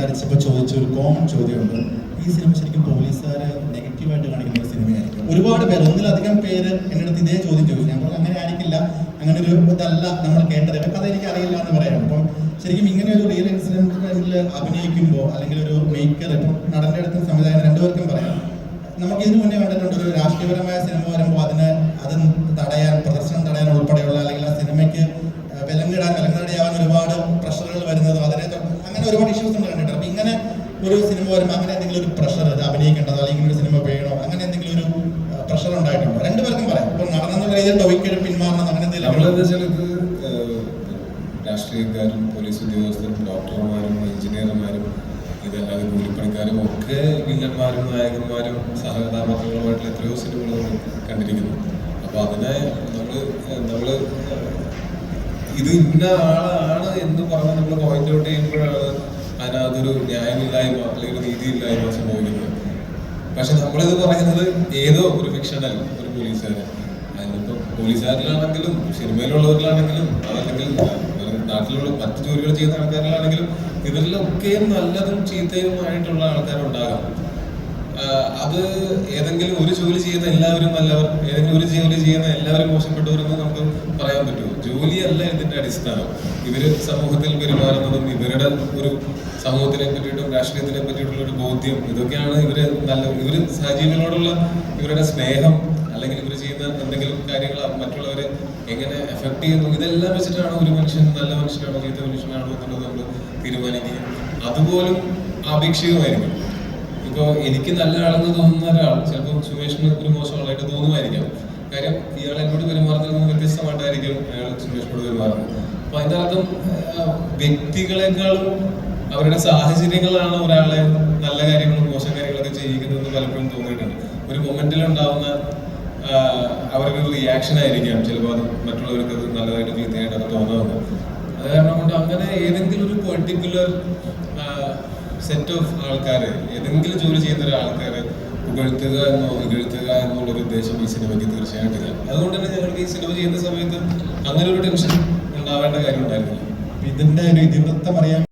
സംസാരിച്ചപ്പോൾ ചോദിച്ച ഒരു കോമൺ ചോദ്യമുണ്ട്. ഈ സിനിമ ശരിക്കും പോലീസുകാർ നെഗറ്റീവായിട്ട് കാണിക്കുന്ന ഒരു സിനിമയായിരിക്കും. ഒരുപാട് പേര്, ഒന്നിലധികം പേര് എൻ്റെ അടുത്ത് ഇതേ ചോദ്യം ചോദിച്ചു. ഞാൻ പറഞ്ഞു അങ്ങനെ ആയിരിക്കില്ല, അങ്ങനെ ഒരു ഇതല്ല നമ്മൾ കേട്ടത്, കഥ എനിക്ക് അറിയില്ല എന്ന് പറയാം. അപ്പം ശരിക്കും ഇങ്ങനെ ഒരു റിയൽ ഇൻസിഡൻറ്റിൽ അഭിനയിക്കുമ്പോൾ അല്ലെങ്കിൽ ഒരു മേക്കർ, ഇപ്പം നടൻ്റെ അടുത്തും സംവിധായകൻ രണ്ടുപേർക്കും പറയാം, നമുക്ക് ഇതിനു മുന്നേ കണ്ടിട്ടുണ്ട് ഒരു രാഷ്ട്രീയപരമായ സിനിമ വരുമ്പോൾ അത് തടയാൻ, പ്രദർശനം തടയാൻ ഉൾപ്പെടെയുള്ള, അല്ലെങ്കിൽ ആ സിനിമയ്ക്ക് വിലങ്ങടിയാവാൻ ഒരുപാട് പ്രഷറുകൾ വരുന്നതും അങ്ങനെ ഒരുപാട് ഇഷ്യൂസ് നമ്മൾ കണ്ടിട്ടുണ്ട്. അപ്പം ഇങ്ങനെ ഒരു സിനിമ വരുമ്പോൾ അങ്ങനെ എന്തെങ്കിലും ഒരു പ്രഷർ, ഇത് അഭിനയിക്കേണ്ടതോ അല്ലെങ്കിൽ ഒരു സിനിമ വേണോ, അങ്ങനെ എന്തെങ്കിലും ഒരു പ്രഷർ ഉണ്ടായിട്ടുണ്ടോ? രണ്ടുപേർക്കും പറയാം. ഇപ്പം നടന്നെന്നുള്ള രീതിയിൽ ടോയ്ക്ക് പിന്മാറണം അങ്ങനെ എന്തെങ്കിലും. രാഷ്ട്രീയക്കാരും പോലീസ് ഉദ്യോഗസ്ഥരും ഡോക്ടർമാരും എഞ്ചിനീയർമാരും ഇതല്ലാതെ കൂലിപ്പണിക്കാരും ഒക്കെ വില്ലന്മാരും നായകന്മാരും സഹകഥാപാത്രങ്ങളുമായിട്ടുള്ള എത്രയോ സിനിമകൾ നമ്മൾ കണ്ടിരിക്കുന്നു. അപ്പോൾ അതിനെ നമ്മൾ ഇത് ഇന്ന ആളാണ് എന്ന് പറഞ്ഞ് നമ്മൾ പോയിന്റ് ഔട്ട് ചെയ്യുമ്പോഴാണ് അതിനകത്തൊരു ന്യായമില്ലായ്മ അല്ലെങ്കിൽ നീതിയില്ലായ്മ സംഭവിക്കുന്നത്. പക്ഷെ നമ്മളിത് പറയുന്നത് ഏതോ ഒരു ഫിക്ഷണൽ ഒരു പോലീസുകാരൻ, അതിനിപ്പോൾ പോലീസുകാരിലാണെങ്കിലും സിനിമയിലുള്ളവരിലാണെങ്കിലും അതല്ലെങ്കിൽ നാട്ടിലുള്ള മറ്റു ജോലികൾ ചെയ്യുന്ന ആൾക്കാരിലാണെങ്കിലും ഇവരിലൊക്കെയും നല്ലതും ചീത്തയുമായിട്ടുള്ള ആൾക്കാരുണ്ടാകാം. അത് ഏതെങ്കിലും ഒരു ജോലി ചെയ്യുന്ന എല്ലാവരും നല്ലവർ, ഏതെങ്കിലും ഒരു ജോലി ചെയ്യുന്ന എല്ലാവരും മോശപ്പെട്ടവരെന്ന് നമുക്ക് പറയാൻ പറ്റുമോ? ജോലിയല്ല ഇതിന്റെ അടിസ്ഥാനം. ഇവര് സമൂഹത്തിൽ പെരുമാറുന്നതും ഇവരുടെ ഒരു സമൂഹത്തിനെ പറ്റിയിട്ടും രാഷ്ട്രീയത്തിനെ പറ്റിയിട്ടുള്ള ഒരു ബോധ്യം, ഇതൊക്കെയാണ് ഇവര് സഹജീവികളോടുള്ള ഇവരുടെ സ്നേഹം, അല്ലെങ്കിൽ ഇവർ ചെയ്യുന്ന എന്തെങ്കിലും കാര്യങ്ങൾ മറ്റുള്ളവരെ എങ്ങനെ എഫക്ട് ചെയ്യുന്നു, ഇതെല്ലാം വെച്ചിട്ടാണ് ഒരു മനുഷ്യൻ നല്ല മനുഷ്യനാണോ ചീത്ത മനുഷ്യനാണോ എന്നുള്ളത് നമ്മൾ തീരുമാനിക്കുക. അതുപോലും ആപേക്ഷികമായിരിക്കും. ഇപ്പോൾ എനിക്ക് നല്ല ആളെന്ന് തോന്നുന്ന ഒരാൾ ചിലപ്പോൾ സുമേഷിന് ഒരു മോശം ആളായിട്ട് തോന്നുമായിരിക്കാം. കാര്യം ഇയാൾ എന്നോട് പെരുമാറുന്നതിൽ നിന്ന് വ്യത്യസ്തമായിട്ടായിരിക്കും അയാൾ സുമേഷിനോട് പെരുമാറുന്നത്. അപ്പൊ അതിന്റെ അർത്ഥം വ്യക്തികളെക്കാളും അവരുടെ സാഹചര്യങ്ങളാണ് ഒരാളെ നല്ല കാര്യങ്ങളും മോശം കാര്യങ്ങളൊക്കെ ചെയ്യിക്കുന്നതെന്ന് പലപ്പോഴും തോന്നിയിട്ടുണ്ട്. ഒരു മൊമെന്റിൽ ഉണ്ടാവുന്ന അവരുടെ ഒരു റിയാക്ഷൻ ആയിരിക്കാം ചിലപ്പോൾ അത് മറ്റുള്ളവർക്ക് അത് നല്ലതായിട്ട് ചീത്തയായിട്ടൊക്കെ തോന്നുന്നത്. അത് കാരണം കൊണ്ട് അങ്ങനെ ഏതെങ്കിലും ഒരു പെർട്ടിക്കുലർ സെറ്റ് ഓഫ് ആൾക്കാർ, ഏതെങ്കിലും ജോലി ചെയ്യുന്ന ഒരാൾക്കാരെ പുകഴ്ത്തുക എന്നോ ഇകഴ്ത്തുക എന്നുള്ളൊരു ഉദ്ദേശം ഈ സിനിമയ്ക്ക് തീർച്ചയായിട്ടില്ല. അതുകൊണ്ട് തന്നെ ഞങ്ങൾക്ക് ഈ സിനിമ ചെയ്യുന്ന സമയത്ത് അങ്ങനെ ഒരു ടെൻഷൻ ഉണ്ടാവേണ്ട കാര്യം ഉണ്ടായിരുന്നില്ല. ഇതിന്റെ ഒരു ഇതിവൃത്തം അറിയാൻ